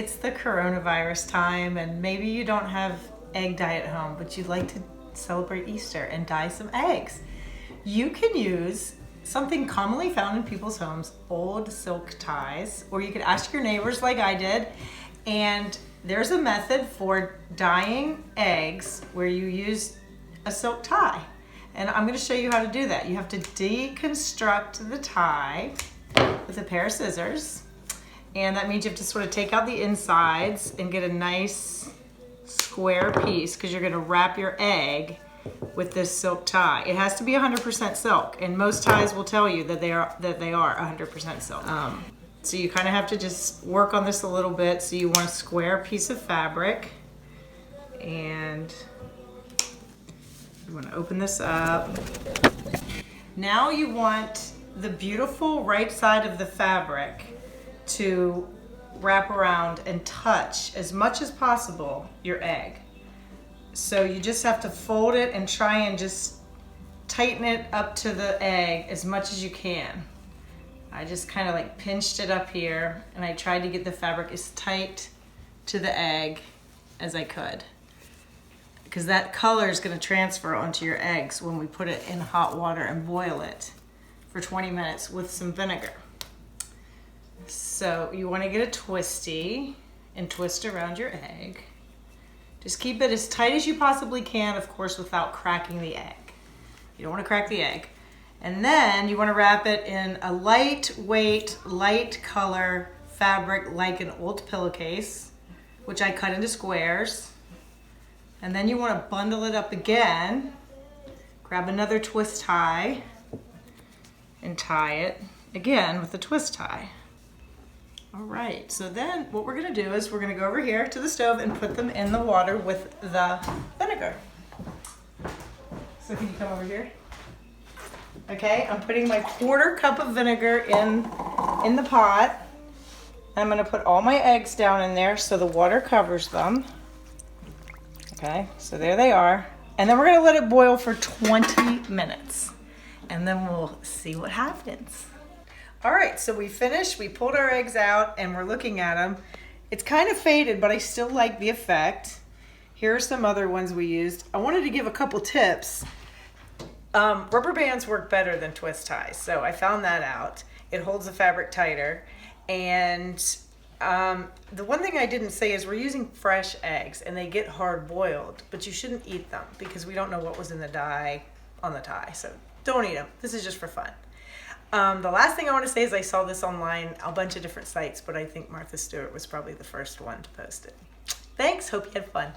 It's the coronavirus time, and maybe you don't have egg dye at home, but you'd like to celebrate Easter and dye some eggs. You can use something commonly found in people's homes, old silk ties, or you could ask your neighbors like I did. And there's a method for dyeing eggs where you use a silk tie. And I'm going to show you how to do that. You have to deconstruct the tie with a pair of scissors. And that means you have to sort of take out the insides and get a nice square piece because you're going to wrap your egg with this silk tie. It has to be 100% silk, and most ties will tell you that they are 100% silk. So you kind of have to just work on this a little bit. So you want a square piece of fabric, and you want to open this up. Now you want the beautiful right side of the fabric to wrap around and touch as much as possible your egg. So you just have to fold it and try and just tighten it up to the egg as much as you can. I just kind of like pinched it up here, and I tried to get the fabric as tight to the egg as I could, because that color is going to transfer onto your eggs when we put it in hot water and boil it for 20 minutes with some vinegar. So you want to get a twisty and twist around your egg. Just keep it as tight as you possibly can, of course, without cracking the egg. You don't want to crack the egg. And then you want to wrap it in a lightweight, light color fabric like an old pillowcase, which I cut into squares. And then you want to bundle it up again, grab another twist tie, and tie it again with a twist tie. All right, so then what we're gonna do is we're gonna go over here to the stove and put them in the water with the vinegar. So can you come over here? Okay, I'm putting my 1/4 cup of vinegar in the pot. I'm gonna put all my eggs down in there so the water covers them. Okay, so there they are. And then we're gonna let it boil for 20 minutes. And then we'll see what happens. All right, so we finished, we pulled our eggs out, and we're looking at them. It's kind of faded, but I still like the effect. Here are some other ones we used. I wanted to give a couple tips. Rubber bands work better than twist ties, so I found that out. It holds the fabric tighter. And the one thing I didn't say is we're using fresh eggs, and they get hard boiled, but you shouldn't eat them because we don't know what was in the dye on the tie, so don't eat them. This is just for fun. The last thing I want to say is I saw this online, a bunch of different sites, but I think Martha Stewart was probably the first one to post it. Thanks, hope you had fun.